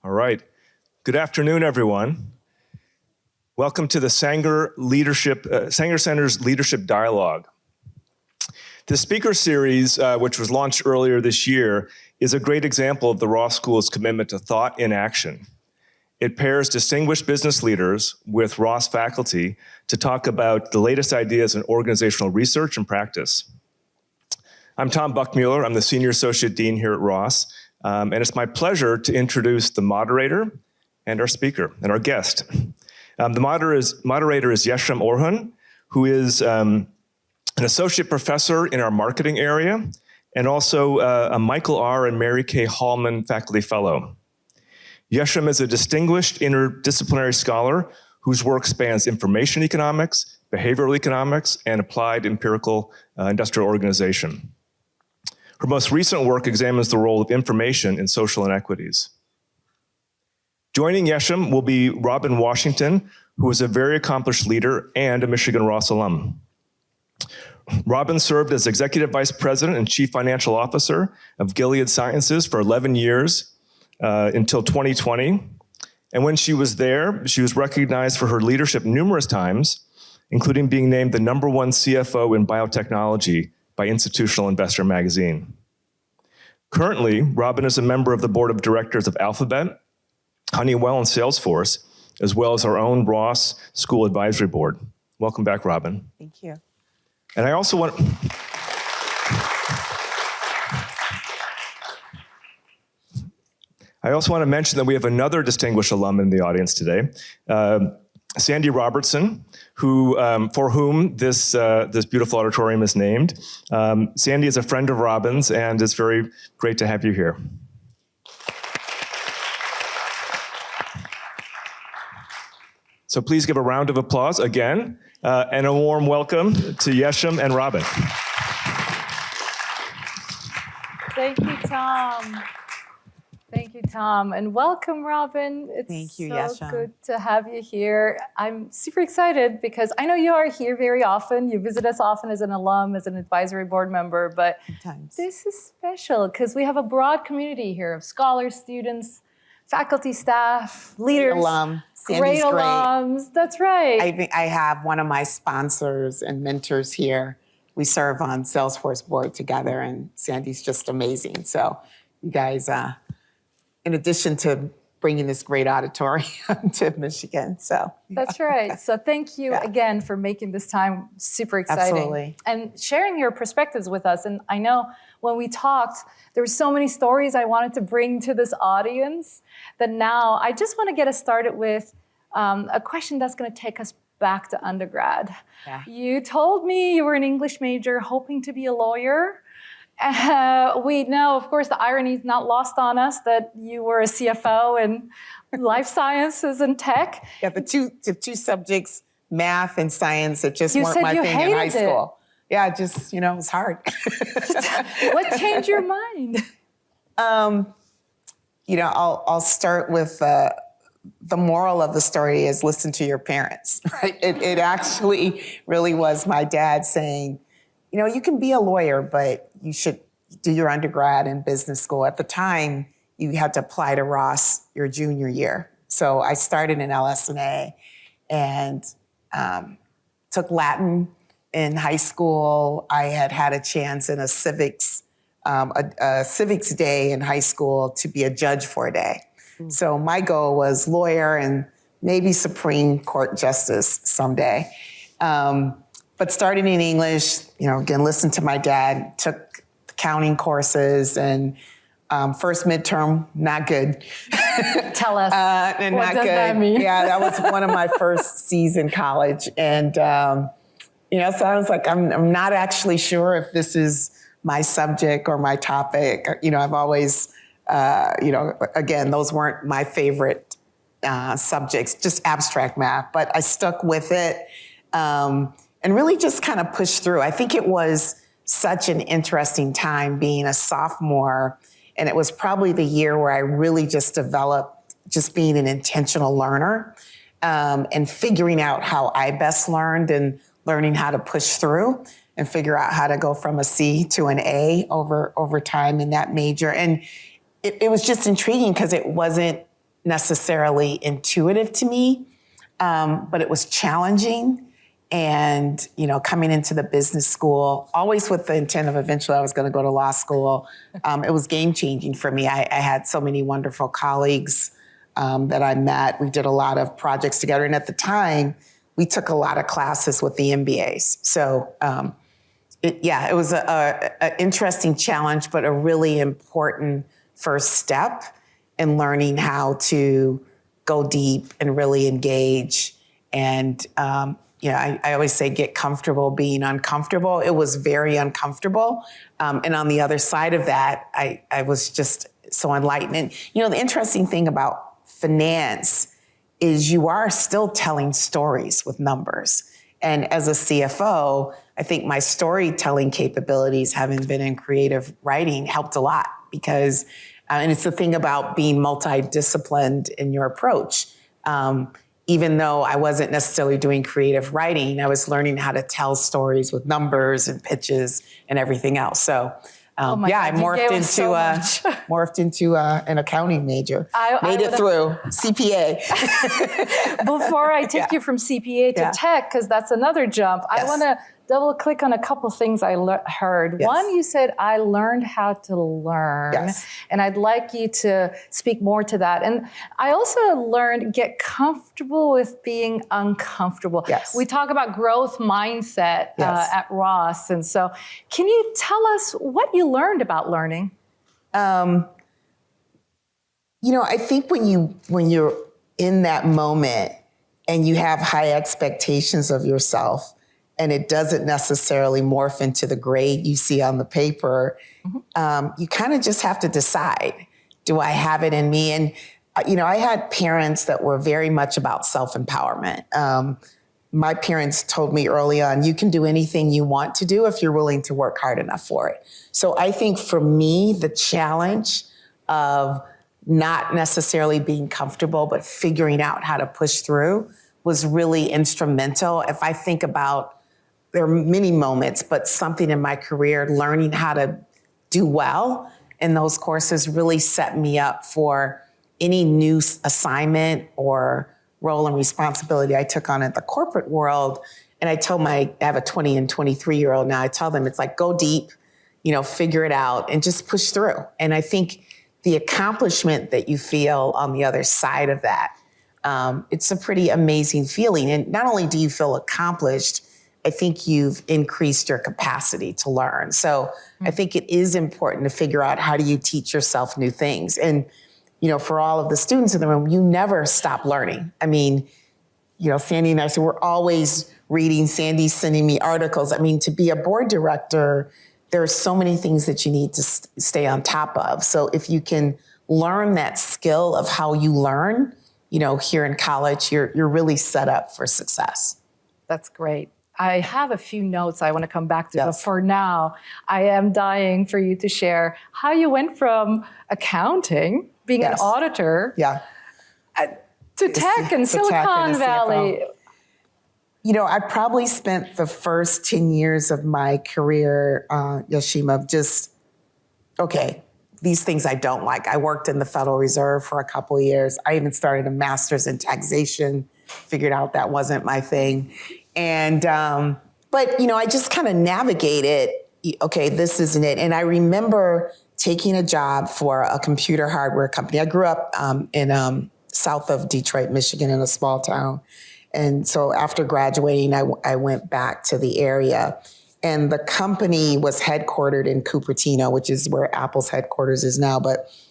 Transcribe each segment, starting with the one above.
All right. Good afternoon, everyone. Welcome to the Sanger Center's Leadership Dialogue. The speaker series, which was launched earlier this year, is a great example of the Ross School's commitment to thought in action. It pairs distinguished business leaders with Ross faculty to talk about the latest ideas in organizational research and practice. I'm Tom Buckmuller. I'm the Senior Associate Dean here at Ross, and it's my pleasure to introduce the moderator and our speaker and our guest. The moderator is Yesim Orhun, who is an associate professor in our marketing area and also a Michael R. and Mary K. Hallman faculty fellow. Yesim is a distinguished interdisciplinary scholar whose work spans information economics, behavioral economics, and applied empirical industrial organization. Her most recent work examines the role of information in social inequities. Joining Yesim will be Robin Washington, who is a very accomplished leader and a Michigan Ross alum. Robin served as Executive Vice President and Chief Financial Officer of Gilead Sciences for 11 years until 2020. And when she was there, she was recognized for her leadership numerous times, including being named the #1 CFO in biotechnology by Institutional Investor magazine. Currently, Robin is a member of the board of directors of Alphabet, Honeywell, and Salesforce, as well as our own Ross School Advisory Board. Welcome back, Robin. Thank you. And I also want to mention that we have another distinguished alum in the audience today, Sandy Robertson, for whom this beautiful auditorium is named. Sandy is a friend of Robin's, and it's very great to have you here. So please give a round of applause again, and a warm welcome to Yesim and Robin. Thank you, Tom. Thank you, Tom, and welcome, Robin. Thank you, It's so Yesim. good to have you here. I'm super excited because I know you are here very often. You visit us often as an alum, as an advisory board member, but Sometimes. this is special because we have a broad community here of scholars, students, faculty, staff, leaders. Alum. Sandy's great great. alums. That's right. I have one of my sponsors and mentors here. We serve on Salesforce board together, and Sandy's just amazing. So you guys, in addition to bringing this great auditorium to Michigan, so. That's right. So thank you again for making this time super exciting. Absolutely. And sharing your perspectives with us. And I know when we talked, there were so many stories I wanted to bring to this audience that now I just want to get us started with a question that's going to take us back to undergrad. Yeah. You told me you were an English major hoping to be a lawyer. We know, of course, the irony is not lost on us that you were a CFO in life sciences and tech. Yeah, the two subjects, math and science, that just You weren't said my you thing in high hated it. school. Yeah, just, it was hard. What changed your mind? I'll start with the moral of the story is listen to your parents, right? It actually really was my dad saying, you can be a lawyer, but you should do your undergrad in business school. At the time, you had to apply to Ross your junior year. So I started in LS&A and took Latin in high school. I had a chance in a civics day in high school to be a judge for a day. So my goal was lawyer and maybe Supreme Court justice someday. But starting in English, again, listened to my dad, took accounting courses, and first midterm, not good. Tell us. And what not does good. that mean? Yeah, that was one of my first C's in college. And, so I was like, I'm not actually sure if this is my subject or my topic. I've always, again, those weren't my favorite subjects, just abstract math, but I stuck with it. And really just kind of pushed through. I think it was such an interesting time being a sophomore, and it was probably the year where I really just developed just being an intentional learner and figuring out how I best learned and learning how to push through and figure out how to go from a C to an A over time in that major. And it was just intriguing because it wasn't necessarily intuitive to me, but it was challenging. And, coming into the business school, always with the intent of eventually I was going to go to law school, it was game changing for me. I had so many wonderful colleagues that I met. We did a lot of projects together. And at the time, we took a lot of classes with the MBAs. So, it was an interesting challenge, but a really important first step in learning how to go deep and really engage. And, I always say get comfortable being uncomfortable. It was very uncomfortable. And on the other side of that, I was just so enlightened. And, the interesting thing about finance is you are still telling stories with numbers. And as a CFO, I think my storytelling capabilities, having been in creative writing, helped a lot because, and it's the thing about being multidisciplined in your approach. Even though I wasn't necessarily doing creative writing, I was learning how to tell stories with numbers and pitches and everything else. So, I morphed into an accounting major. Made it through CPA. Before I take you from CPA to tech, because that's another jump, I want to double click on a couple things I heard. Yes. One, you said, I learned how to learn. Yes. And I'd like you to speak more to that. And I also learned get comfortable with being uncomfortable. Yes. We talk about growth mindset at Ross. And so can you tell us what you learned about learning? I think when you're in that moment and you have high expectations of yourself, and it doesn't necessarily morph into the grade you see on the paper, you kind of just have to decide, do I have it in me? And, I had parents that were very much about self-empowerment. My parents told me early on, you can do anything you want to do if you're willing to work hard enough for it. So I think for me, the challenge of not necessarily being comfortable, but figuring out how to push through was really instrumental. If I think about, there are many moments, but something in my career, learning how to do well in those courses really set me up for any new assignment or role and responsibility I took on in the corporate world. And I have a 20 and 23-year-old now, I tell them it's like, go deep, figure it out and just push through. And I think the accomplishment that you feel on the other side of that, it's a pretty amazing feeling. And not only do you feel accomplished, I think you've increased your capacity to learn. So I think it is important to figure out how do you teach yourself new things. And, for all of the students in the room, you never stop learning. I mean, Sandy and I, so we're always reading. Sandy's sending me articles. I mean, to be a board director, there are so many things that you need to stay on top of. So if you can learn that skill of how you learn, here in college, you're really set up for success. That's great. I have a few notes I want to come back to, Yes. but for now, I am dying for you to share how you went from accounting, being an auditor, to tech and Silicon Valley. I probably spent the first 10 years of my career, Yesim, of just, these things I don't like. I worked in the Federal Reserve for a couple of years. I even started a master's in taxation, figured out that wasn't my thing. And, but, I just kind of navigated, this isn't it. And I remember taking a job for a computer hardware company. I grew up in south of Detroit, Michigan, in a small town. And so after graduating, I went back to the area. And the company was headquartered in Cupertino, which is where Apple's headquarters is now.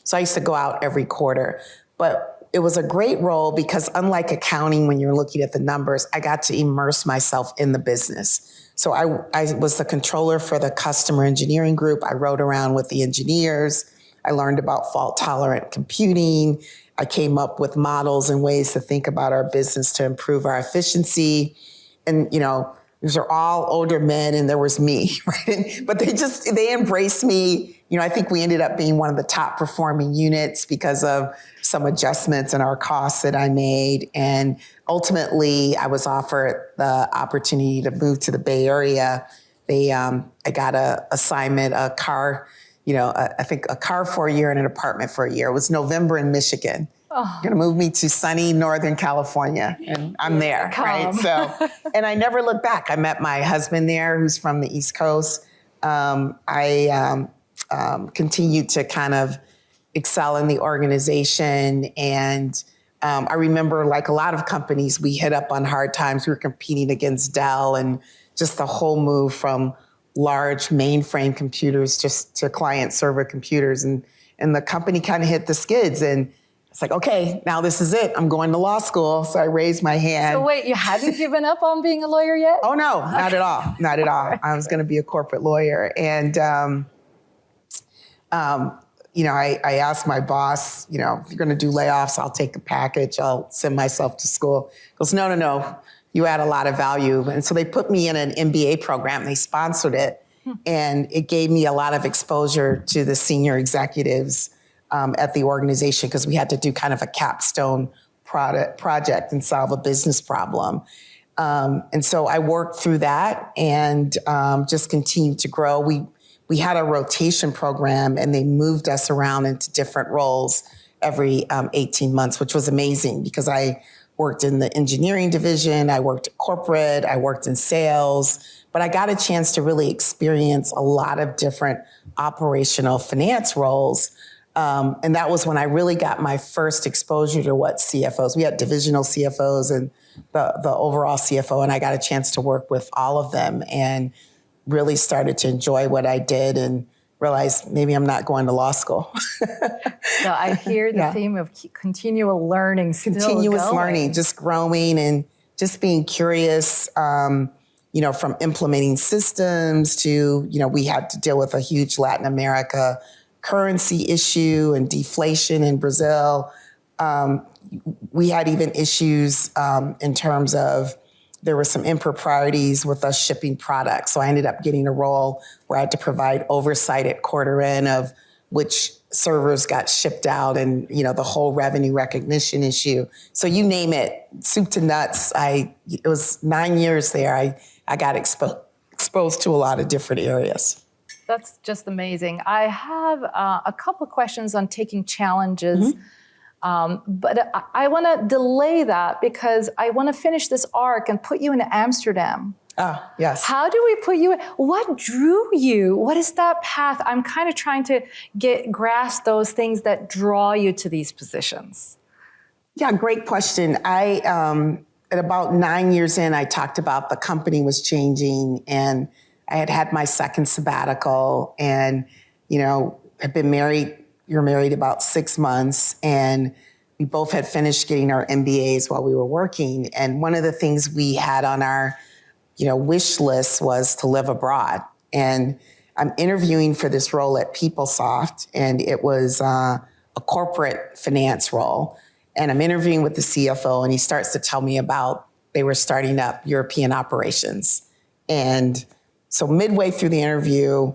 So I used to go out every quarter. But it was a great role because unlike accounting, when you're looking at the numbers, I got to immerse myself in the business. So I was the controller for the customer engineering group. I rode around with the engineers. I learned about fault-tolerant computing. I came up with models and ways to think about our business to improve our efficiency. And, these are all older men and there was me, right? But they embraced me. I think we ended up being one of the top performing units because of some adjustments in our costs that I made. And ultimately I was offered the opportunity to move to the Bay Area. I got a assignment, a car, I think a car for a year and an apartment for a year. It was November in Michigan. Gonna move me to sunny Northern California, and I'm there, right? So, and I never looked back. I met my husband there, who's from the East Coast. I continued to kind of excel in the organization, and I remember, like a lot of companies, we hit up on hard times. We were competing against Dell, and just the whole move from large mainframe computers just to client server computers, and the company kind of hit the skids, and it's like, okay, now this is it. I'm going to law school. So I raised my hand. So wait, you hadn't given up on being a lawyer yet? Oh, no, not at all. Not at all. I was going to be a corporate lawyer. And, I asked my boss, if you're going to do layoffs, I'll take a package. I'll send myself to school. He goes, no. You add a lot of value. And so they put me in an MBA program. They sponsored it. And it gave me a lot of exposure to the senior executives at the organization, because we had to do kind of a capstone project and solve a business problem. And so I worked through that and just continued to grow. We had a rotation program, and they moved us around into different roles every 18 months, which was amazing, because I worked in the engineering division, I worked at corporate, I worked in sales, but I got a chance to really experience a lot of different operational finance roles. And that was when I really got my first exposure to what CFOs, we had divisional CFOs and the overall CFO, and I got a chance to work with all of them and really started to enjoy what I did and realized maybe I'm not going to law school. So I hear the theme of continual learning, continuous learning, just growing and just being curious, from implementing systems to, we had to deal with a huge Latin America currency issue and deflation in Brazil. We had even issues in terms of there were some improprieties with us shipping products. So I ended up getting a role where I had to provide oversight at quarter end of which servers got shipped out and, the whole revenue recognition issue. So you name it, soup to nuts. It was 9 years there. I got exposed to a lot of different areas. That's just amazing. I have a couple of questions on taking challenges, but I want to delay that because I want to finish this arc and put you in Amsterdam. Ah, yes. How do we put you in? What drew you? What is that path? I'm kind of trying to grasp those things that draw you to these positions. Yeah, great question. At about 9 years in, I talked about the company was changing, and I had my second sabbatical, and, had been married. We were married about 6 months, and we both had finished getting our MBAs while we were working. And one of the things we had on our, wish list was to live abroad. And I'm interviewing for this role at PeopleSoft, and it was a corporate finance role. And I'm interviewing with the CFO, and he starts to tell me about they were starting up European operations. And so midway through the interview,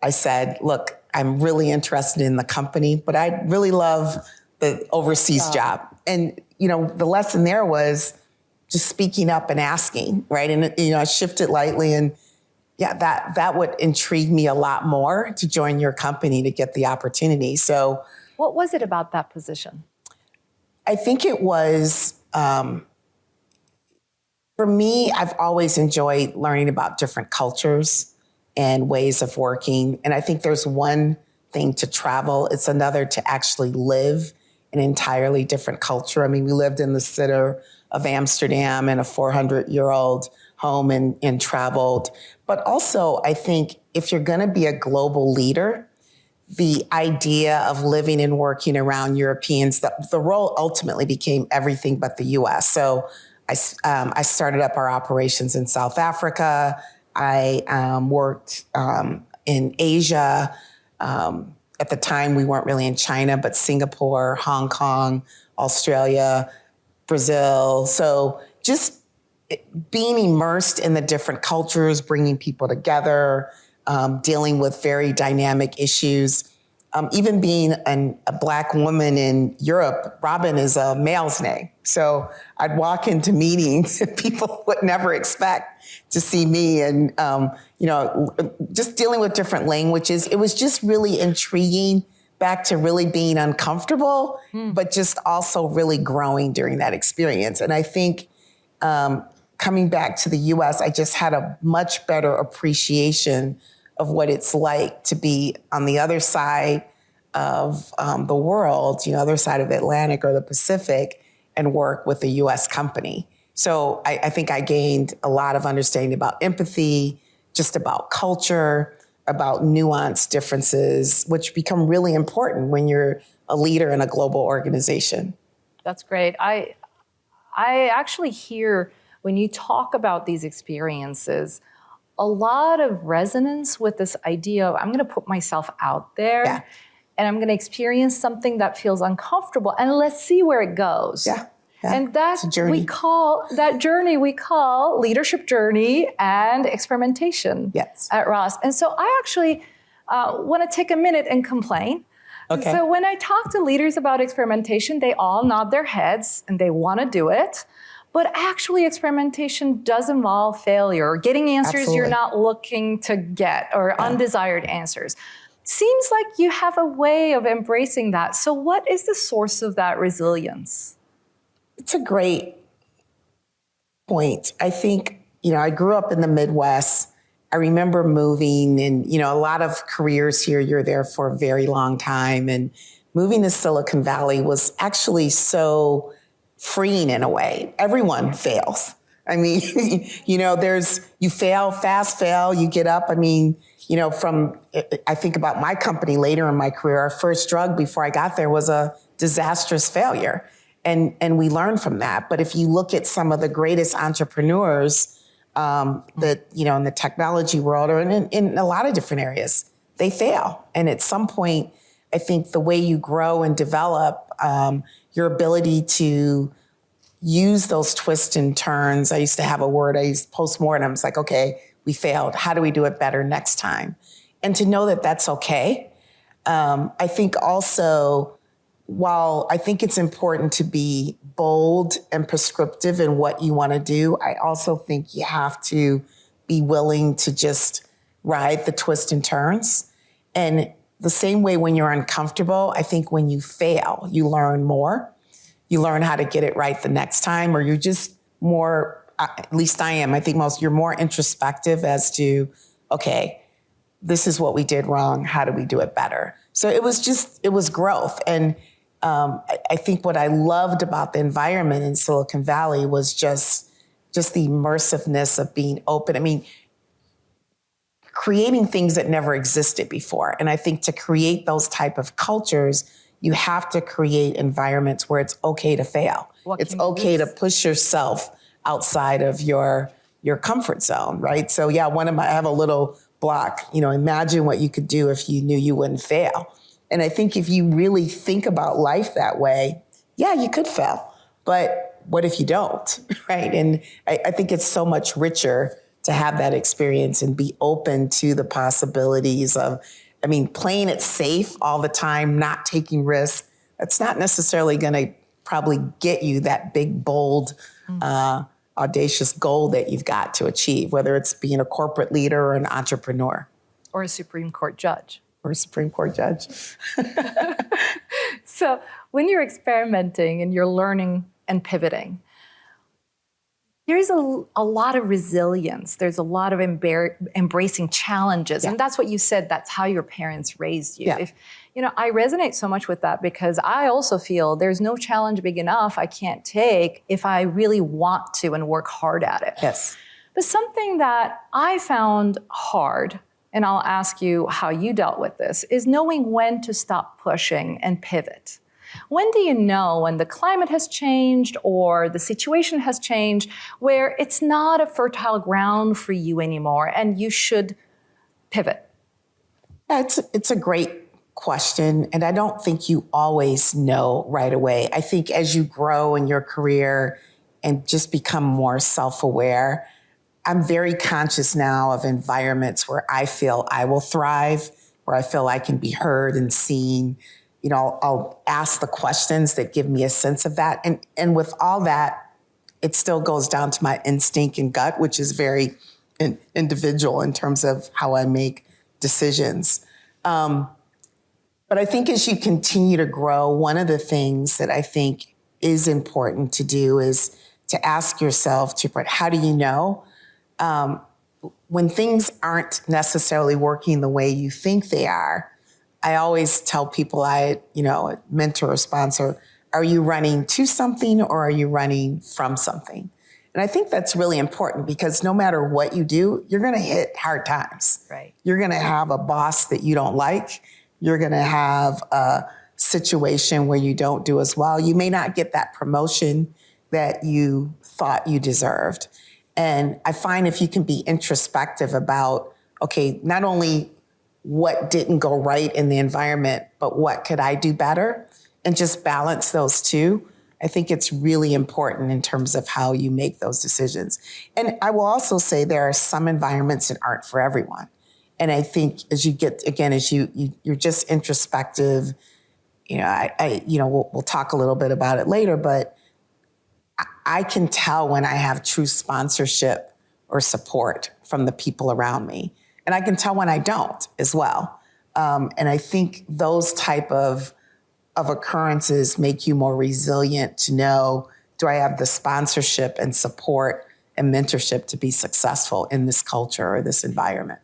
I said, look, I'm really interested in the company, but I really love the overseas job. And, the lesson there was just speaking up and asking, right? And, I shifted lightly, and that would intrigue me a lot more to join your company to get the opportunity. So what was it about that position? I think it was, for me, I've always enjoyed learning about different cultures and ways of working. And I think there's one thing to travel. It's another to actually live an entirely different culture. I mean, we lived in the city of Amsterdam in a 400-year-old home and traveled. But also, I think if you're going to be a global leader, the idea of living and working around Europeans, the role ultimately became everything but the U.S. So I started up our operations in South Africa. I worked in Asia. At the time, we weren't really in China, but Singapore, Hong Kong, Australia, Brazil. So just being immersed in the different cultures, bringing people together, dealing with very dynamic issues. Even being a Black woman in Europe, Robin is a male's name. So I'd walk into meetings and people would never expect to see me. And, just dealing with different languages, it was just really intriguing back to really being uncomfortable, but just also really growing during that experience. And I think coming back to the US, I just had a much better appreciation of what it's like to be on the other side of the world, other side of the Atlantic or the Pacific, and work with a US company. So I think I gained a lot of understanding about empathy, just about culture, about nuanced differences, which become really important when you're a leader in a global organization. That's great. I actually hear when you talk about these experiences, a lot of resonance with this idea of I'm going to put myself out there and I'm going to experience something that feels uncomfortable and let's see where it goes. Yeah. And that journey we call leadership journey and experimentation at Ross. And so I actually want to take a minute and complain. Okay. So when I talk to leaders about experimentation, they all nod their heads and they want to do it. But actually experimentation does involve failure, or getting answers you're not looking to get, or undesired answers. Seems like you have a way of embracing that. So what is the source of that resilience? It's a great point. I think, I grew up in the Midwest. I remember moving and, a lot of careers here, you're there for a very long time. And moving to Silicon Valley was actually so freeing in a way. Everyone fails. I mean, you fail, fast fail, you get up. I mean, I think about my company later in my career, our first drug before I got there was a disastrous failure. And we learn from that. But if you look at some of the greatest entrepreneurs that, in the technology world or in a lot of different areas, they fail. And at some point, I think the way you grow and develop, your ability to use those twists and turns. I used to have a word, I used postmortem. It's like, okay, we failed. How do we do it better next time? And to know that that's okay. I think also, while I think it's important to be bold and prescriptive in what you want to do, I also think you have to be willing to just ride the twists and turns. And the same way when you're uncomfortable, I think when you fail, you learn more. You learn how to get it right the next time, or you're just more, at least I am, I think you're more introspective as to, okay, this is what we did wrong. How do we do it better? So it was growth. And I think what I loved about the environment in Silicon Valley was just the immersiveness of being open. I mean, creating things that never existed before. And I think to create those type of cultures, you have to create environments where it's okay to fail. It's okay to push yourself outside of your comfort zone, right? So I have a little block, imagine what you could do if you knew you wouldn't fail. And I think if you really think about life that way, you could fail. But what if you don't, right? And I think it's so much richer to have that experience and be open to the possibilities of, playing it safe all the time, not taking risks. That's not necessarily going to probably get you that big, bold, audacious goal that you've got to achieve, whether it's being a corporate leader or an entrepreneur. Or a Supreme Court judge. Or a Supreme Court judge. So when you're experimenting and you're learning and pivoting, there's a lot of resilience. There's a lot of embracing challenges. And that's what you said. That's how your parents raised you. Yeah. I resonate so much with that because I also feel there's no challenge big enough I can't take if I really want to and work hard at it. Yes. But something that I found hard, and I'll ask you how you dealt with this, is knowing when to stop pushing and pivot. When do you know when the climate has changed or the situation has changed where it's not a fertile ground for you anymore and you should pivot? It's a great question. And I don't think you always know right away. I think as you grow in your career and just become more self-aware, I'm very conscious now of environments where I feel I will thrive, where I feel I can be heard and seen. I'll ask the questions that give me a sense of that. And with all that, it still goes down to my instinct and gut, which is very individual in terms of how I make decisions. But I think as you continue to grow, one of the things that I think is important to do is to ask yourself, how do you know when things aren't necessarily working the way you think they are? I always tell people mentor or sponsor, are you running to something or are you running from something? And I think that's really important because no matter what you do, you're going to hit hard times. Right. You're going to have a boss that you don't like. You're going to have a situation where you don't do as well. You may not get that promotion that you thought you deserved. And I find if you can be introspective about, okay, not only what didn't go right in the environment, but what could I do better? And just balance those two. I think it's really important in terms of how you make those decisions. And I will also say there are some environments that aren't for everyone. And I think as you get, again, as you're just introspective, we'll talk a little bit about it later, but I can tell when I have true sponsorship or support from the people around me. And I can tell when I don't as well. And I think those type of occurrences make you more resilient to know, do I have the sponsorship and support and mentorship to be successful in this culture or this environment?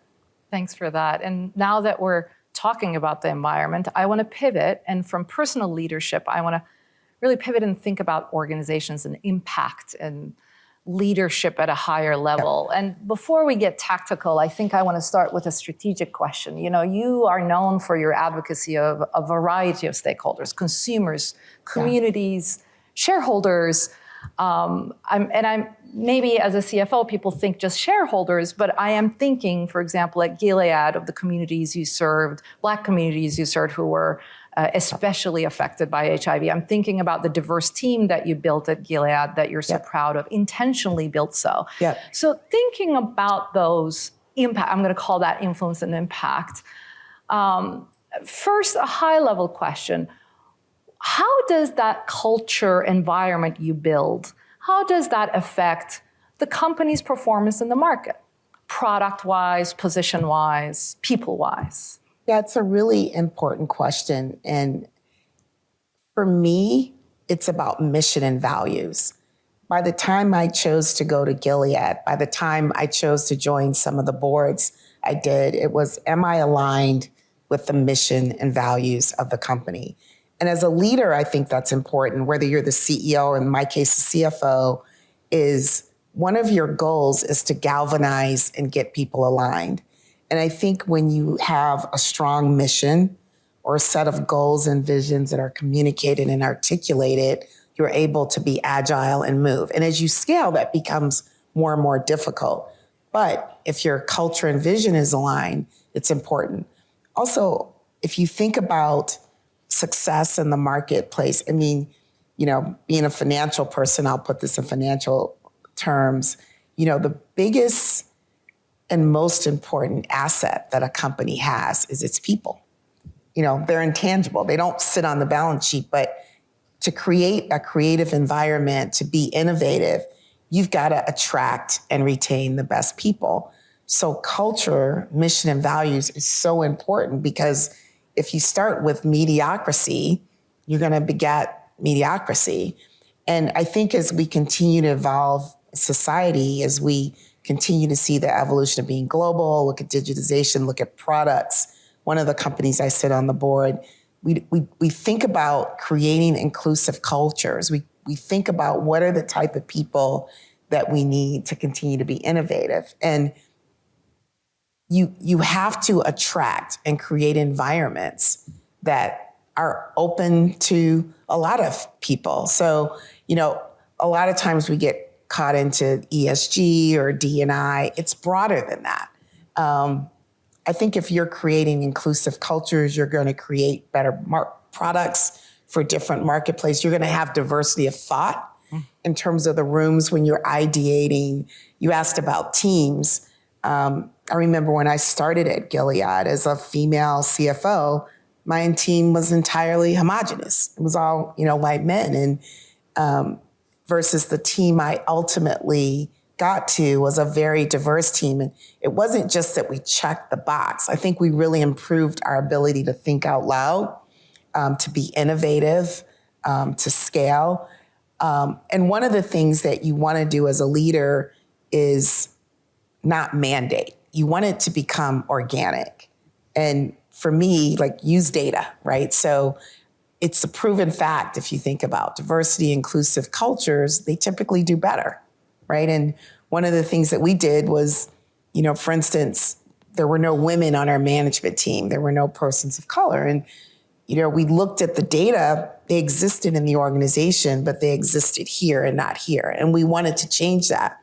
Thanks for that. And now that we're talking about the environment, I want to pivot. And from personal leadership, I want to really pivot and think about organizations and impact and leadership at a higher level. Yep. And before we get tactical, I think I want to start with a strategic question. You are known for your advocacy of a variety of stakeholders, consumers, communities, shareholders. I'm maybe as a CFO, people think just shareholders, but I am thinking, for example, at Gilead, of the communities you served, Black communities you served who were especially affected by HIV. I'm thinking about the diverse team that you built at Gilead that you're so proud of, intentionally built so. Yep. So thinking about those impact, I'm going to call that influence and impact. First, a high-level question. How does that culture environment you build, how does that affect the company's performance in the market? Product-wise, position-wise, people-wise? Yeah, it's a really important question. And for me, it's about mission and values. By the time I chose to go to Gilead, by the time I chose to join some of the boards I did, it was, am I aligned with the mission and values of the company? And as a leader, I think that's important, whether you're the CEO, or in my case, the CFO, is one of your goals is to galvanize and get people aligned. And I think when you have a strong mission or a set of goals and visions that are communicated and articulated, you're able to be agile and move. And as you scale, that becomes more and more difficult. But if your culture and vision is aligned, it's important. Also, if you think about success in the marketplace, being a financial person, I'll put this in financial terms, the biggest and most important asset that a company has is its people. They're intangible. They don't sit on the balance sheet, but to create a creative environment, to be innovative, you've got to attract and retain the best people. So culture, mission, and values is so important because if you start with mediocrity, you're going to beget mediocrity. And I think as we continue to evolve society, as we continue to see the evolution of being global, look at digitization, look at products. One of the companies I sit on the board, we think about creating inclusive cultures. We think about what are the type of people that we need to continue to be innovative. And you have to attract and create environments that are open to a lot of people. So, a lot of times we get caught into ESG or D&I. It's broader than that. I think if you're creating inclusive cultures, you're going to create better products for different marketplaces. You're going to have diversity of thought in terms of the rooms when you're ideating. You asked about teams. I remember when I started at Gilead as a female CFO, my team was entirely homogenous. It was all, white men. And versus the team I ultimately got to was a very diverse team. And it wasn't just that we checked the box. I think we really improved our ability to think out loud, to be innovative, to scale. And one of the things that you want to do as a leader is not mandate. You want it to become organic. And for me, like, use data, right? So it's a proven fact, if you think about diversity, inclusive cultures, they typically do better, right? And one of the things that we did was, for instance, there were no women on our management team. There were no persons of color. And, we looked at the data. They existed in the organization, but they existed here and not here. And we wanted to change that.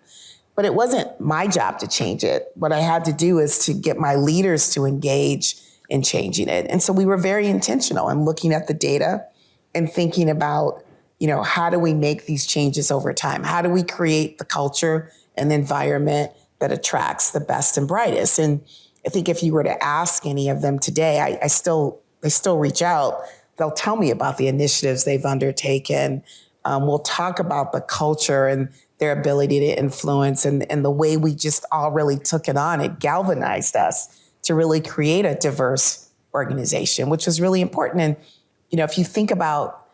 But it wasn't my job to change it. What I had to do is to get my leaders to engage in changing it. And so we were very intentional in looking at the data and thinking about, how do we make these changes over time? How do we create the culture and the environment that attracts the best and brightest? And I think if you were to ask any of them today, they still reach out. They'll tell me about the initiatives they've undertaken. We'll talk about the culture and their ability to influence and the way we just all really took it on. It galvanized us to really create a diverse organization, which was really important. And, if you think about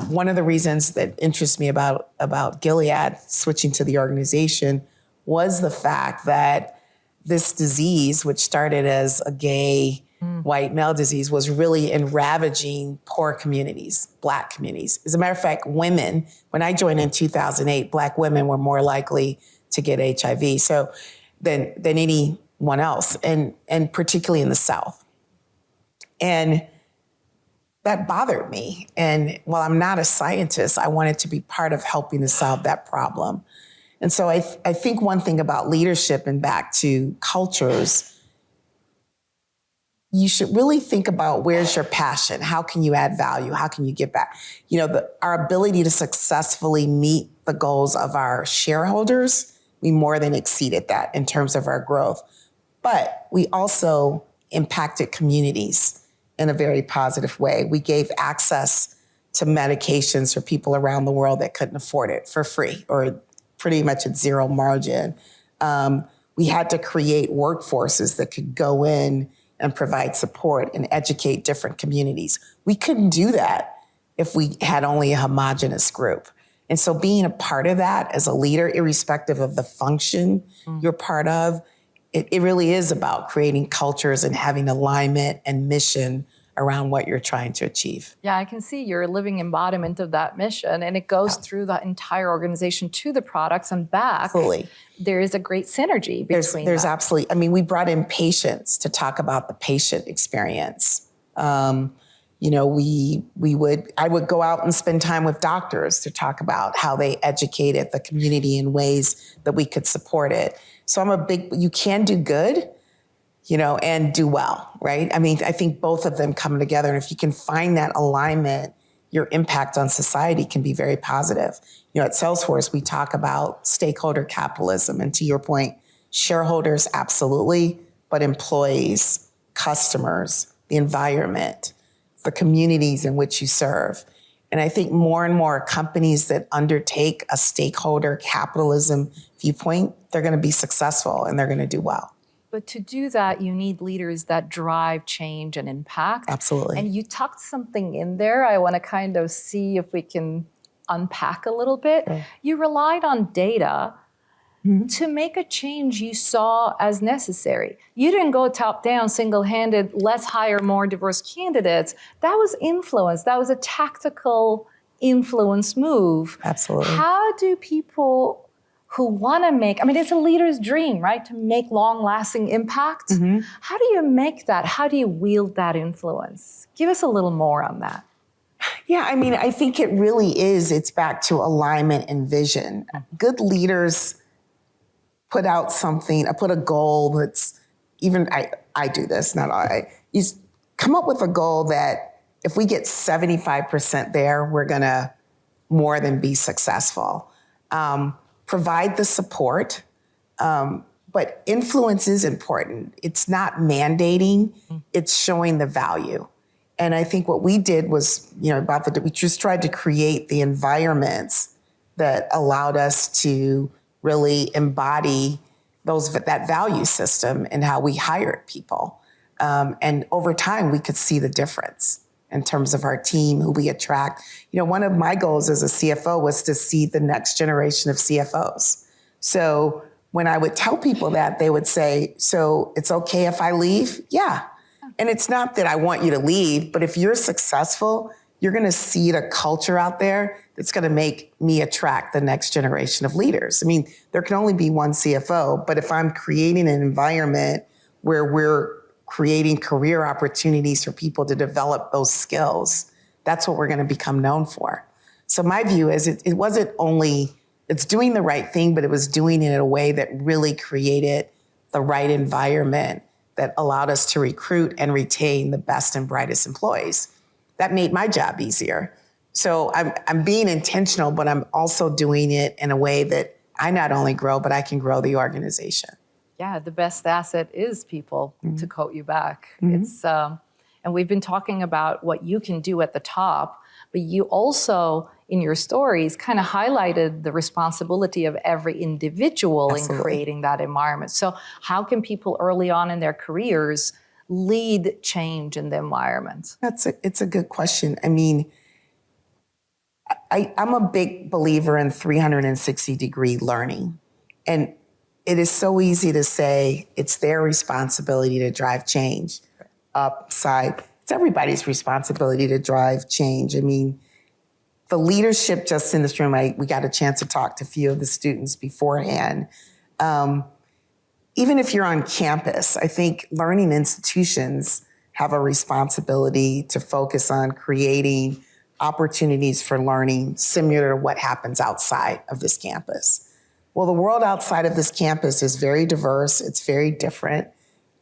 one of the reasons that interests me about Gilead switching to the organization was the fact that this disease, which started as a gay white male disease, was really ravaging poor communities, Black communities. As a matter of fact, women, when I joined in 2008, Black women were more likely to get HIV than anyone else, and particularly in the South. And that bothered me. And while I'm not a scientist, I wanted to be part of helping to solve that problem. And so I think one thing about leadership and back to cultures, you should really think about, where's your passion? How can you add value? How can you give back? Our ability to successfully meet the goals of our shareholders, we more than exceeded that in terms of our growth. But we also impacted communities in a very positive way. We gave access to medications for people around the world that couldn't afford it for free or pretty much at zero margin. We had to create workforces that could go in and provide support and educate different communities. We couldn't do that if we had only a homogenous group. And so being a part of that as a leader, irrespective of the function you're part of, it really is about creating cultures and having alignment and mission around what you're trying to achieve. Yeah, I can see you're a living embodiment of that mission, and it goes through the entire organization to the products and back. Absolutely. There is a great synergy between There's that. absolutely, we brought in patients to talk about the patient experience. I would go out and spend time with doctors to talk about how they educated the community in ways that we could support it. So you can do good, and do well, right? I think both of them come together. And if you can find that alignment, your impact on society can be very positive. At Salesforce, we talk about stakeholder capitalism. And to your point, shareholders, absolutely, but employees, customers, the environment, the communities in which you serve. And I think more and more companies that undertake a stakeholder capitalism viewpoint, they're going to be successful and they're going to do well. But to do that, you need leaders that drive change and impact. Absolutely. And you tucked something in there. I want to kind of see if we can unpack a little bit. Okay. You relied on data to make a change you saw as necessary. You didn't go top down, single-handed, let's hire more diverse candidates. That was influence. That was a tactical influence move. Absolutely. How do people who want to make, it's a leader's dream, right? To make long-lasting impact. How do you make that? How do you wield that influence? Give us a little more on that. Yeah, I think it really is. It's back to alignment and vision. Good leaders put a goal that's even, I do this, not I. You come up with a goal that if we get 75% there, we're going to more than be successful. Provide the support, but influence is important. It's not mandating, it's showing the value. And I think what we did was, we just tried to create the environments that allowed us to really embody that value system in how we hired people. And over time, we could see the difference in terms of our team, who we attract. One of my goals as a CFO was to see the next generation of CFOs. So when I would tell people that, they would say, so it's okay if I leave? Yeah. And it's not that I want you to leave, but if you're successful, you're going to seed a culture out there that's going to make me attract the next generation of leaders. I mean, there can only be one CFO, but if I'm creating an environment where we're creating career opportunities for people to develop those skills, that's what we're going to become known for. So my view is it wasn't only, it's doing the right thing, but it was doing it in a way that really created the right environment that allowed us to recruit and retain the best and brightest employees. That made my job easier. So I'm being intentional, but I'm also doing it in a way that I not only grow, but I can grow the organization. Yeah, the best asset is people, to quote you back. It's and we've been talking about what you can do at the top, but you also, in your stories, kind of highlighted the responsibility of every individual in creating that environment. So how can people early on in their careers lead change in the environment? It's a good question. I mean, I'm a big believer in 360-degree learning. And it is so easy to say it's their responsibility to drive change. Upside, it's everybody's responsibility to drive change. I mean, the leadership just in this room, we got a chance to talk to a few of the students beforehand. Even if you're on campus, I think learning institutions have a responsibility to focus on creating opportunities for learning similar to what happens outside of this campus. Well, the world outside of this campus is very diverse. It's very different.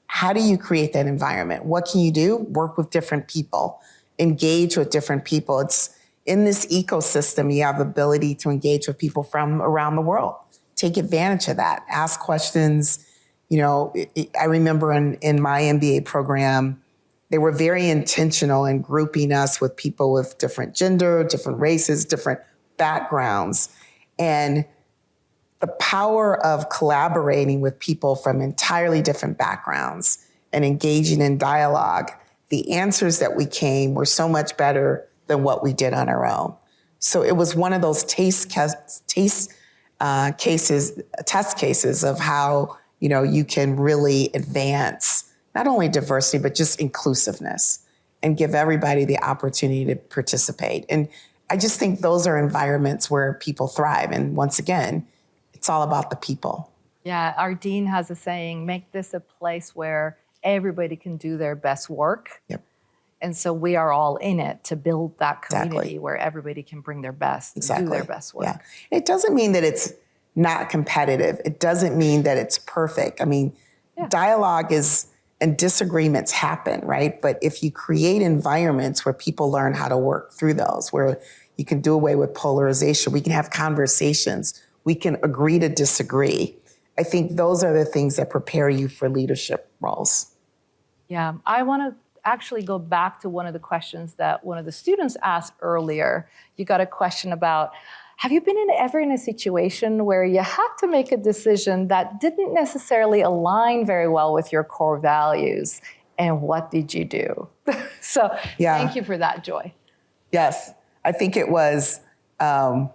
How do you create that environment? What can you do? Work with different people, engage with different people. It's in this ecosystem, you have the ability to engage with people from around the world. Take advantage of that. Ask questions. I remember in my MBA program, they were very intentional in grouping us with people with different gender, different races, different backgrounds. And the power of collaborating with people from entirely different backgrounds and engaging in dialogue, the answers that we came were so much better than what we did on our own. So it was one of those test cases of how, you can really advance not only diversity, but just inclusiveness and give everybody the opportunity to participate. And I just think those are environments where people thrive. And once again, it's all about the people. Yeah, our dean has a saying, make this a place where everybody can do their best work. Yep. And so we are all in it to build that community where everybody can bring their best and do their best work. Yeah. It doesn't mean that it's not competitive. It doesn't mean that it's perfect. I mean, dialogue and disagreements happen, right? But if you create environments where people learn how to work through those, where you can do away with polarization, we can have conversations, we can agree to disagree. I think those are the things that prepare you for leadership roles. Yeah, I want to actually go back to one of the questions that one of the students asked earlier. You got a question about, have you been ever in a situation where you had to make a decision that didn't necessarily align very well with your core values? And what did you do? So thank you for that, Joy. Yes, I think it was, I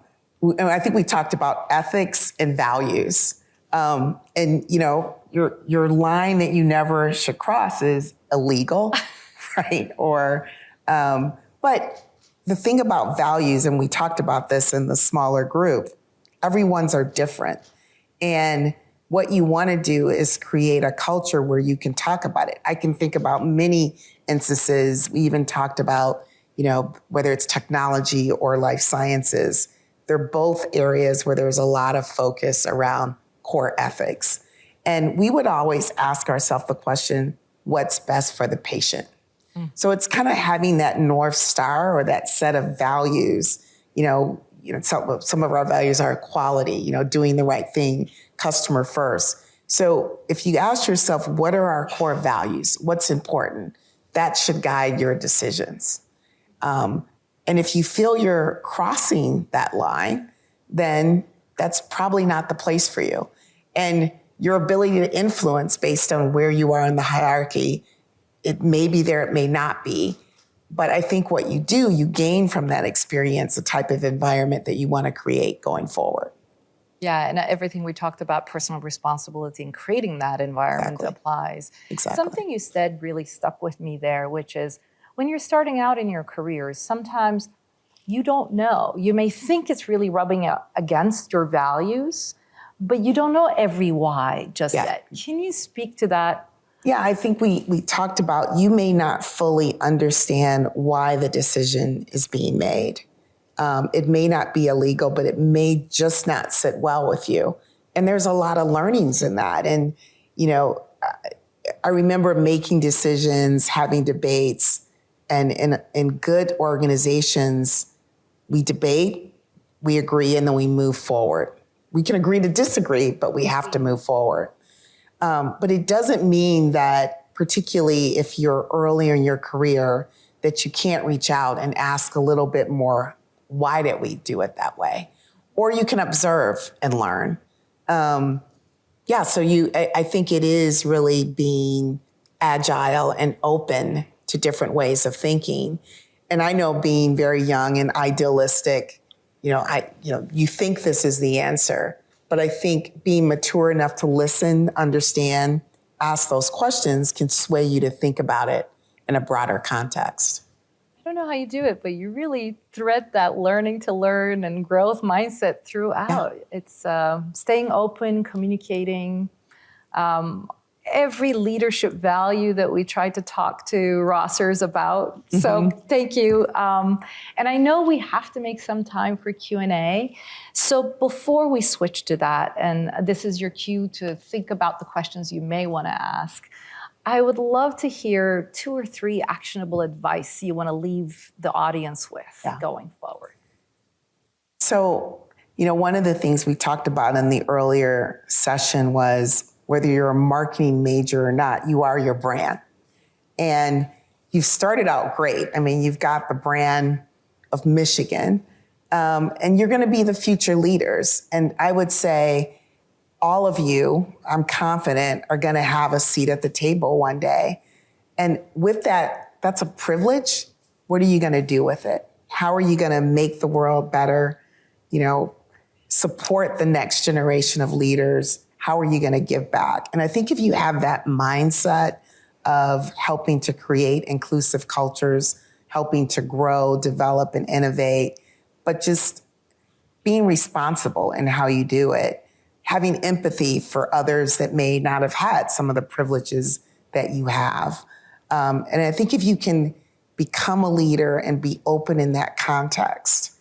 think we talked about ethics and values. And your line that you never should cross is illegal, right? But the thing about values, and we talked about this in the smaller group, everyone's are different. And what you want to do is create a culture where you can talk about it. I can think about many instances. We even talked about, whether it's technology or life sciences, they're both areas where there's a lot of focus around core ethics. And we would always ask ourselves the question, what's best for the patient? So it's kind of having that North Star or that set of values. Some of our values are equality, doing the right thing, customer first. So if you ask yourself, what are our core values? What's important? That should guide your decisions. And if you feel you're crossing that line, then that's probably not the place for you. And your ability to influence based on where you are in the hierarchy, it may be there, it may not be. But I think what you do, you gain from that experience the type of environment that you want to create going forward. Yeah, and everything we talked about, personal responsibility in creating that environment applies. Exactly. Something you said really stuck with me there, which is when you're starting out in your careers, sometimes you don't know. You may think it's really rubbing against your values, but you don't know every why just yet. Can you speak to that? Yeah, I think we talked about you may not fully understand why the decision is being made. It may not be illegal, but it may just not sit well with you. And there's a lot of learnings in that. And, you know, I remember making decisions, having debates, and in good organizations, we debate, we agree, and then we move forward. We can agree to disagree, but we have to move forward. But it doesn't mean that, particularly if you're earlier in your career, that you can't reach out and ask a little bit more, why did we do it that way? Or you can observe and learn. So I think it is really being agile and open to different ways of thinking. And I know being very young and idealistic, you think this is the answer. But I think being mature enough to listen, understand, ask those questions can sway you to think about it in a broader context. I don't know how you do it, but you really thread that learning to learn and growth mindset throughout. Yeah. It's staying open, communicating, every leadership value that we tried to talk to Rossers about. Mm-hmm. So thank you. And I know we have to make some time for Q&A. So before we switch to that, and this is your cue to think about the questions you may want to ask, I would love to hear 2 or 3 actionable advice you want to leave the audience with going forward. So, one of the things we talked about in the earlier session was whether you're a marketing major or not, you are your brand. And you've started out great. I mean, you've got the brand of Michigan, and you're going to be the future leaders. And I would say all of you, I'm confident, are going to have a seat at the table one day. And with that, that's a privilege. What are you going to do with it? How are you going to make the world better? Support the next generation of leaders. How are you going to give back? And I think if you have that mindset of helping to create inclusive cultures, helping to grow, develop, and innovate, but just being responsible in how you do it, having empathy for others that may not have had some of the privileges that you have. And I think if you can become a leader and be open in that context,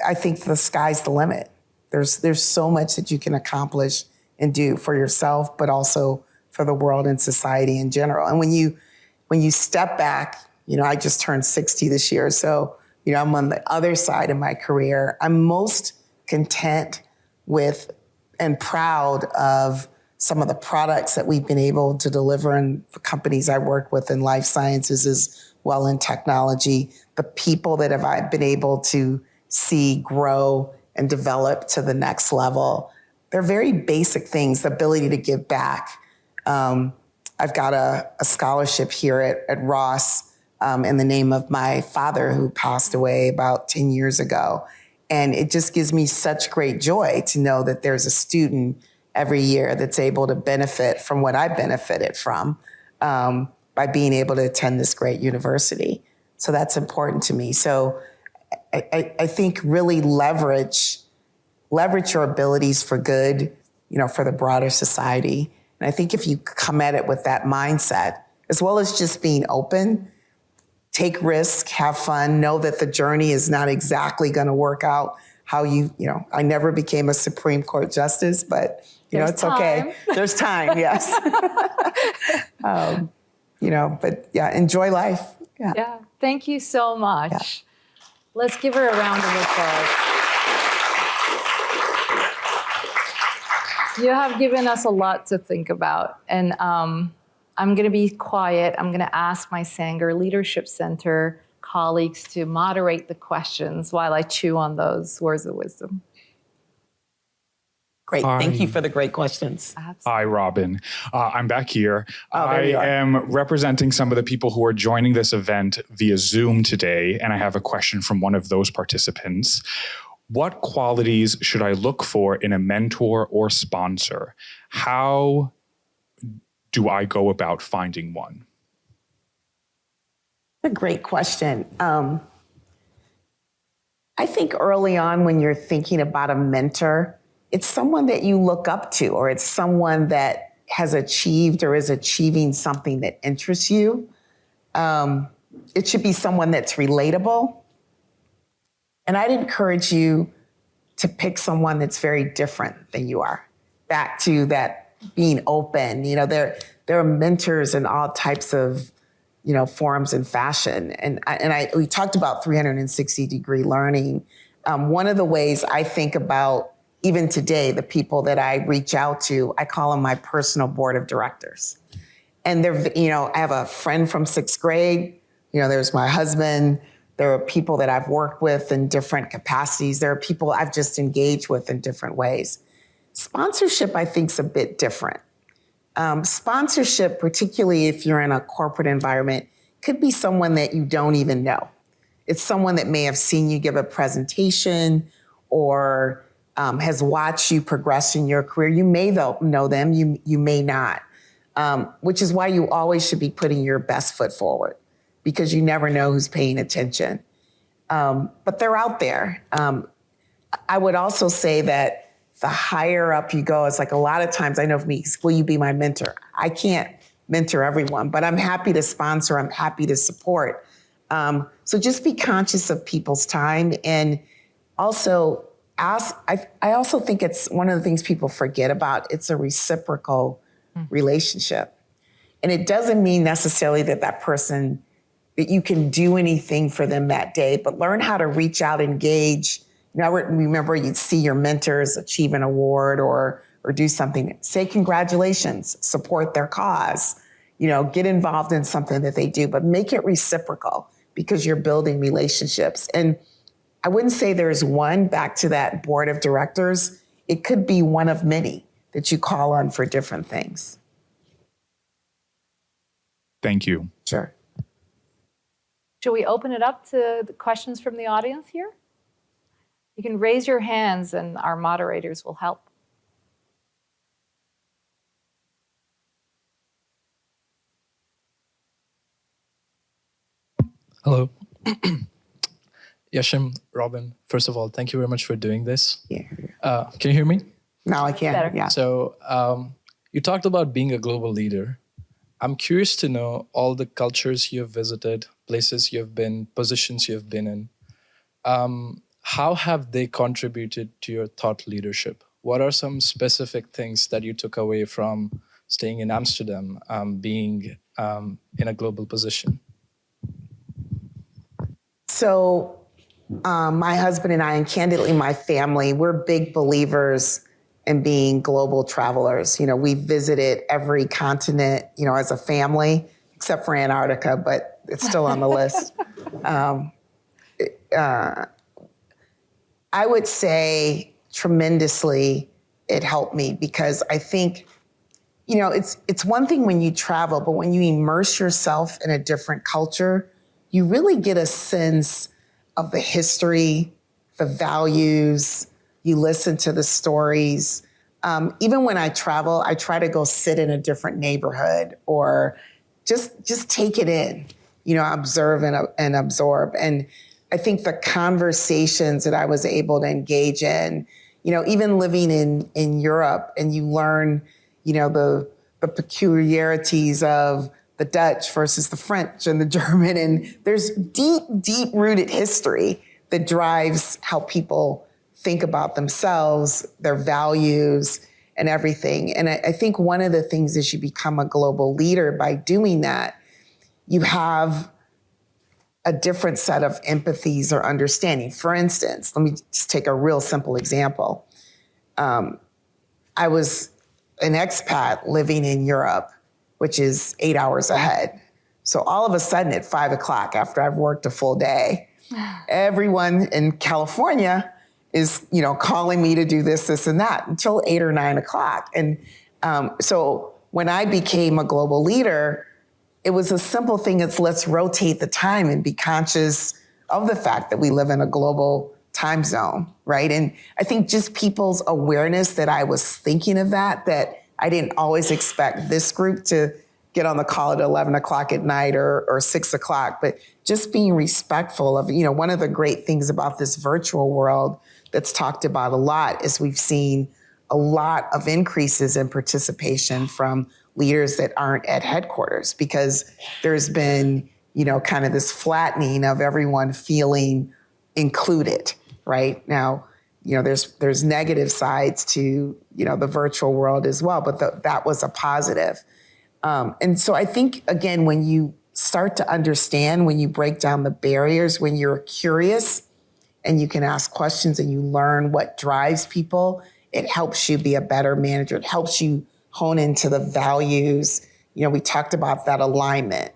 I think the sky's the limit. There's so much that you can accomplish and do for yourself, but also for the world and society in general. And when you step back, I just turned 60 this year, so I'm on the other side of my career. I'm most content with and proud of some of the products that we've been able to deliver in the companies I work with in life sciences as well in technology, the people that I've been able to see grow and develop to the next level. They're very basic things, the ability to give back. I've got a scholarship here at Ross in the name of my father who passed away about 10 years ago. And it just gives me such great joy to know that there's a student every year that's able to benefit from what I benefited from by being able to attend this great university. So that's important to me. So I think really leverage your abilities for good, for the broader society. And I think if you come at it with that mindset, as well as just being open, take risk, have fun, know that the journey is not exactly going to work out how I never became a Supreme Court justice, but it's time. Okay. There's time, yes. But enjoy life. Yeah. Thank you so much. Yeah. Let's give her a round of applause. You have given us a lot to think about. And I'm going to be quiet. I'm going to ask my Sanger Leadership Center colleagues to moderate the questions while I chew on those words of wisdom. Great. Thank you for the great questions. Hi, Robin. I'm back here. There you are. I am representing some of the people who are joining this event via Zoom today, and I have a question from one of those participants. What qualities should I look for in a mentor or sponsor? How do I go about finding one? A great question. I think early on when you're thinking about a mentor, it's someone that you look up to, or it's someone that has achieved or is achieving something that interests you. It should be someone that's relatable. And I'd encourage you to pick someone that's very different than you are. Back to that being open. You know, there are mentors in all types of, you know, forms and fashion. And we talked about 360-degree learning. One of the ways I think about, even today, the people that I reach out to, I call them my personal board of directors. And they're, you know, I have a friend from 6th grade. You know, there's my husband. There are people that I've worked with in different capacities. There are people I've just engaged with in different ways. Sponsorship, I think, is a bit different. Sponsorship, particularly if you're in a corporate environment, could be someone that you don't even know. It's someone that may have seen you give a presentation or has watched you progress in your career. You may know them, you may not, which is why you always should be putting your best foot forward, because you never know who's paying attention. But they're out there. I would also say that the higher up you go, it's like a lot of times, I know for me, will you be my mentor? I can't mentor everyone, but I'm happy to sponsor, I'm happy to support. So just be conscious of people's time, and also ask. I also think it's one of the things people forget about. It's a reciprocal relationship. And it doesn't mean necessarily that person, that you can do anything for them that day, but learn how to reach out, engage. You know, remember, you'd see your mentors achieve an award or do something. Say congratulations, support their cause. You know, get involved in something that they do, but make it reciprocal, because you're building relationships. And I wouldn't say there's one. Back to that board of directors, it could be one of many that you call on for different things. Thank you. Sure. Should we open it up to the questions from the audience here? You can raise your hands and our moderators will help. Hello. Yesim, Robin, first of all, thank you very much for doing this. Yeah. Can you hear me? Now I can. Better. Yeah. So you talked about being a global leader. I'm curious to know all the cultures you've visited, places you've been, positions you've been in. How have they contributed to your thought leadership? What are some specific things that you took away from staying in Amsterdam, being in a global position? So my husband and I, and candidly my family, we're big believers in being global travelers. You know, we visited every continent, you know, as a family, except for Antarctica, but it's still on the list. I would say tremendously it helped me, because I think, you know, it's one thing when you travel, but when you immerse yourself in a different culture, you really get a sense of the history, the values, you listen to the stories. Even when I travel, I try to go sit in a different neighborhood or just take it in, you know, observe and absorb. And I think the conversations that I was able to engage in, you know, even living in Europe, and you learn, you know, the peculiarities of the Dutch versus the French and the German. And there's deep rooted history that drives how people think about themselves, their values, and everything. And I think one of the things is you become a global leader by doing that. You have a different set of empathies or understanding. For instance, let me just take a real simple example. I was an expat living in Europe, which is 8 hours ahead. So all of a sudden at 5 o'clock, after I've worked a full day, everyone in California is, calling me to do this, this, and that until 8 or 9 o'clock. And so when I became a global leader, it was a simple thing. It's let's rotate the time and be conscious of the fact that we live in a global time zone, right? And I think just people's awareness that I was thinking of that I didn't always expect this group to get on the call at 11 o'clock at night or 6 o'clock, but just being respectful of, one of the great things about this virtual world that's talked about a lot is we've seen a lot of increases in participation from leaders that aren't at headquarters, because there's been, kind of this flattening of everyone feeling included, right? Now, there's negative sides to, the virtual world as well, but that was a positive. And so I think, again, when you start to understand, when you break down the barriers, when you're curious and you can ask questions and you learn what drives people, it helps you be a better manager. It helps you hone into the values. We talked about that alignment.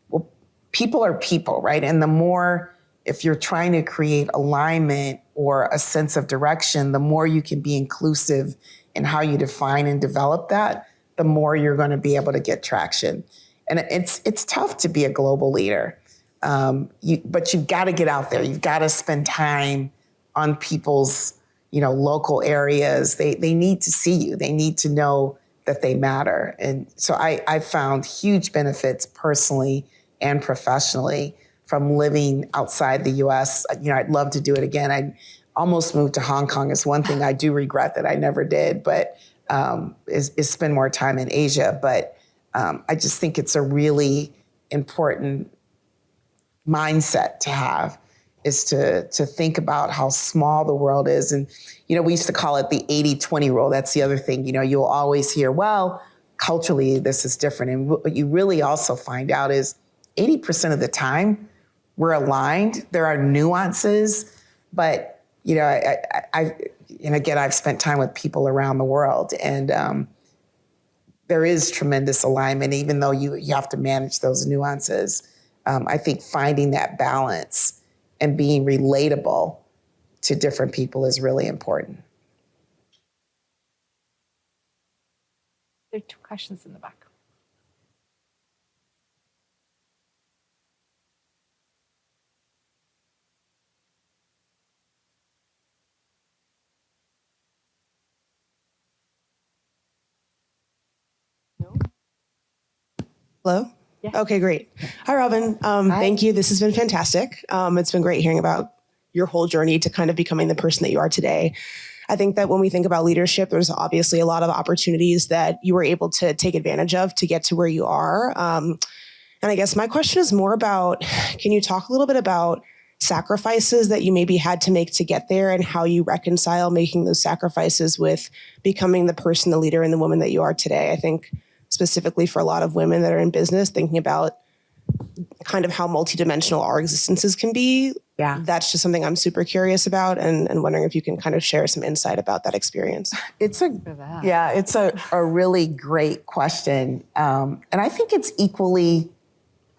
Well, people are people, right? And the more, if you're trying to create alignment or a sense of direction, the more you can be inclusive in how you define and develop that, the more you're going to be able to get traction. And it's tough to be a global leader, but you've got to get out there. You've got to spend time on people's, local areas. They need to see you. They need to know that they matter. And so I found huge benefits personally and professionally from living outside the US. I'd love to do it again. I almost moved to Hong Kong. It's one thing I do regret that I never did, but is spend more time in Asia. But I just think it's a really important mindset to have, is to think about how small the world is. And, we used to call it the 80-20 rule. That's the other thing. You'll always hear, well, culturally, this is different. And what you really also find out is 80% of the time we're aligned. There are nuances, but, I've spent time with people around the world, and there is tremendous alignment, even though you have to manage those nuances. I think finding that balance and being relatable to different people is really important. There are 2 questions in the back. Hello? Yes. Okay, great. Hi, Robin. Thank you. This has been fantastic. It's been great hearing about your whole journey to kind of becoming the person that you are today. I think that when we think about leadership, there's obviously a lot of opportunities that you were able to take advantage of to get to where you are. And I guess my question is more about, can you talk a little bit about sacrifices that you maybe had to make to get there, and how you reconcile making those sacrifices with becoming the person, the leader, and the woman that you are today? I think specifically for a lot of women that are in business, thinking about kind of how multidimensional our existences can be. Yeah. That's just something I'm super curious about, and wondering if you can kind of share some insight about that experience. It's a really great question. And I think it's equally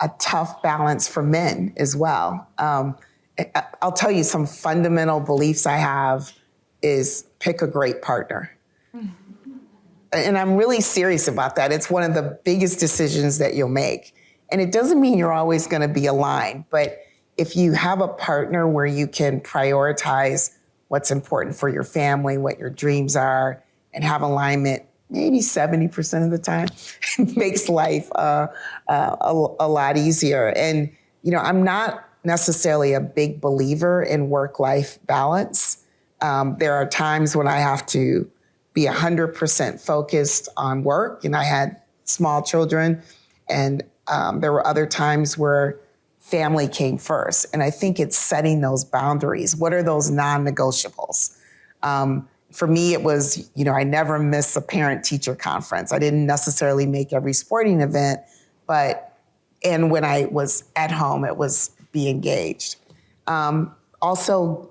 a tough balance for men as well. I'll tell you some fundamental beliefs I have is pick a great partner. And I'm really serious about that. It's one of the biggest decisions that you'll make. And it doesn't mean you're always going to be aligned, but if you have a partner where you can prioritize what's important for your family, what your dreams are, and have alignment, maybe 70% of the time, it makes life a lot easier. And, I'm not necessarily a big believer in work-life balance. There are times when I have to be 100% focused on work, and I had small children, and there were other times where family came first. And I think it's setting those boundaries. What are those non-negotiables? For me, it was, I never miss a parent-teacher conference. I didn't necessarily make every sporting event, and when I was at home, it was be engaged. Also,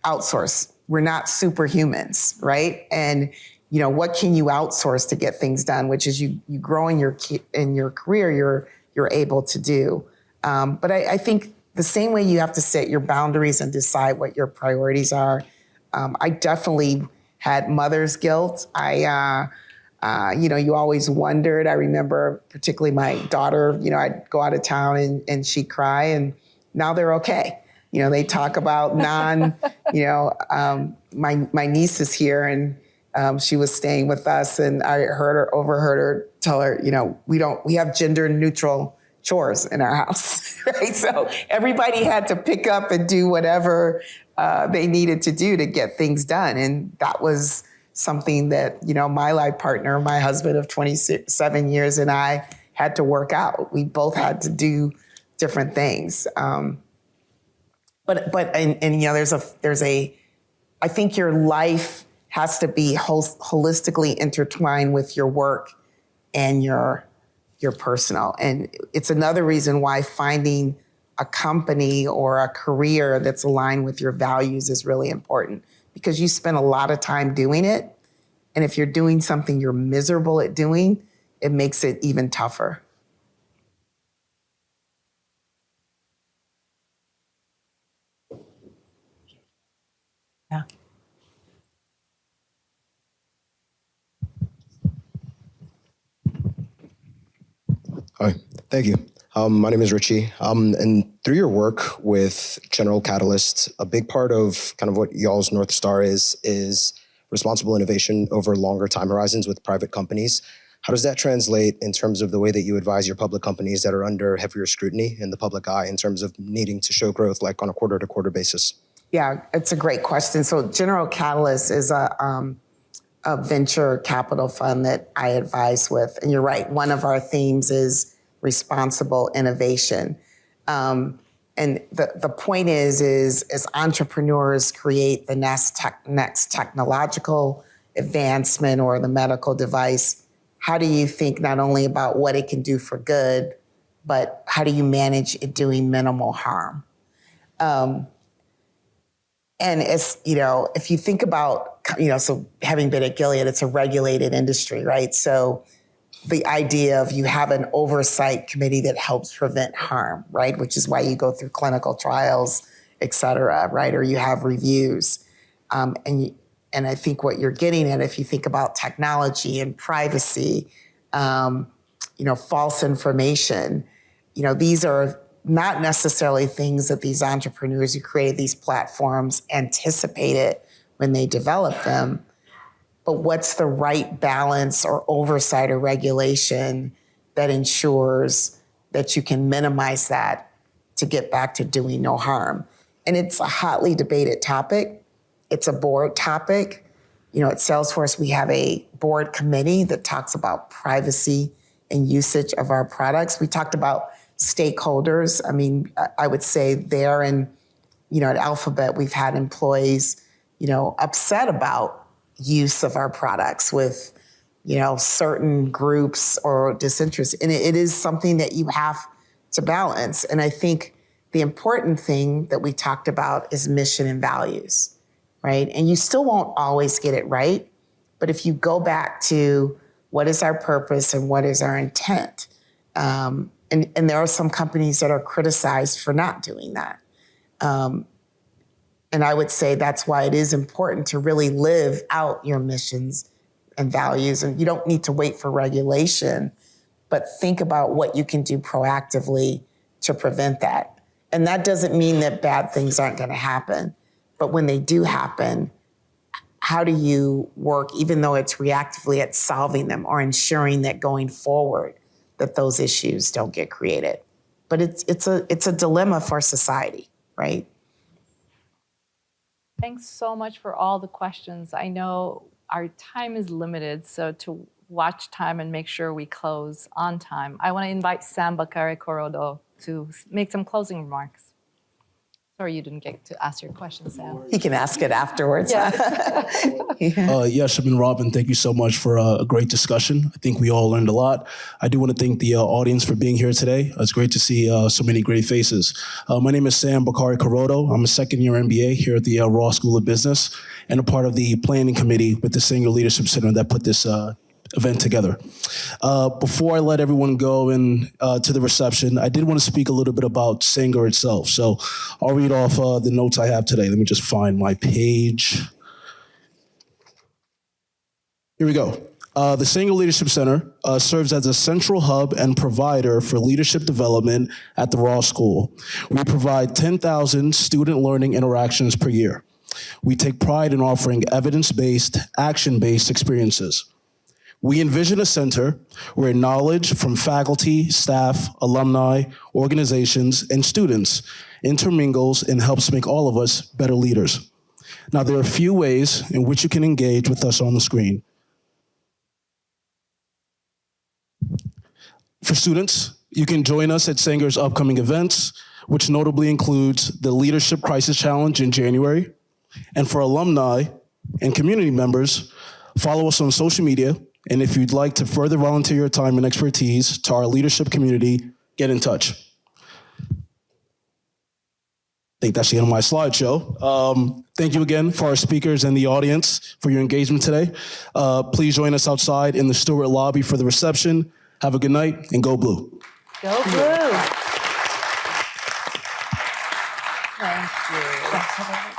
outsource. We're not superhumans, right? And what can you outsource to get things done? Which is you grow in your career, you're able to do. But I think the same way you have to set your boundaries and decide what your priorities are, I definitely had mother's guilt. You always wondered. I remember particularly my daughter, I'd go out of town and she'd cry, and now they're okay. They talk about my niece is here, and she was staying with us, and I overheard her tell her, we have gender neutral chores in our house, right? So everybody had to pick up and do whatever they needed to do to get things done. And that was something that, my life partner, my husband of 27 years, and I had to work out. We both had to do different things. I think your life has to be holistically intertwined with your work and your personal. And it's another reason why finding a company or a career that's aligned with your values is really important, because you spend a lot of time doing it. And if you're doing something you're miserable at doing, it makes it even tougher. Yeah. Hi, thank you. My name is Richie. And through your work with General Catalyst, a big part of kind of what y'all's North Star is responsible innovation over longer time horizons with private companies. How does that translate in terms of the way that you advise your public companies that are under heavier scrutiny in the public eye in terms of needing to show growth like on a quarter-to-quarter basis? Yeah, it's a great question. So General Catalyst is a venture capital fund that I advise with. And you're right, one of our themes is responsible innovation. And the point is as entrepreneurs create the next technological advancement or the medical device, how do you think not only about what it can do for good, but how do you manage it doing minimal harm? And it's, if you think about, so having been at Gilead, it's a regulated industry, right? So the idea of you have an oversight committee that helps prevent harm, right? Which is why you go through clinical trials, et cetera, right? Or you have reviews. And I think what you're getting at, if you think about technology and privacy, false information, these are not necessarily things that these entrepreneurs who created these platforms anticipated when they developed them. But what's the right balance or oversight or regulation that ensures that you can minimize that to get back to doing no harm? And it's a hotly debated topic. It's a board topic. At Salesforce, we have a board committee that talks about privacy and usage of our products. We talked about stakeholders. I mean, I would say there and, at Alphabet, we've had employees, upset about use of our products with, certain groups or disinterest. And it is something that you have to balance. And I think the important thing that we talked about is mission and values, right? And you still won't always get it right. But if you go back to what is our purpose and what is our intent, and there are some companies that are criticized for not doing that. And I would say that's why it is important to really live out your missions and values. And you don't need to wait for regulation, but think about what you can do proactively to prevent that. And that doesn't mean that bad things aren't going to happen. But when they do happen, how do you work, even though it's reactively, at solving them or ensuring that going forward, that those issues don't get created? But it's a dilemma for society, right? Thanks so much for all the questions. I know our time is limited, so to watch time and make sure we close on time, I want to invite Sam Bakare-Corodo to make some closing remarks. Sorry you didn't get to ask your question, Sam. He can ask it afterwards. Yeah. Yesim and Robin, thank you so much for a great discussion. I think we all learned a lot. I do want to thank the audience for being here today. It's great to see so many great faces. My name is Sam Bakare-Corodo. I'm a second-year MBA here at the Ross School of Business and a part of the planning committee with the Senior Leadership Center that put this event together. Before I let everyone go to the reception, I did want to speak a little bit about Sanger itself. So I'll read off the notes I have today. Let me just find my page. Here we go. The Sanger Leadership Center serves as a central hub and provider for leadership development at the Raw School. We provide 10,000 student learning interactions per year. We take pride in offering evidence-based, action-based experiences. We envision a center where knowledge from faculty, staff, alumni, organizations, and students intermingles and helps make all of us better leaders. Now, there are a few ways in which you can engage with us on the screen. For students, you can join us at Sanger's upcoming events, which notably includes the Leadership Crisis Challenge in January. And for alumni and community members, follow us on social media. And if you'd like to further volunteer your time and expertise to our leadership community, get in touch. I think that's the end of my slideshow. Thank you again for our speakers and the audience for your engagement today. Please join us outside in the Stewart lobby for the reception. Have a good night and go blue. Go blue. Thank you.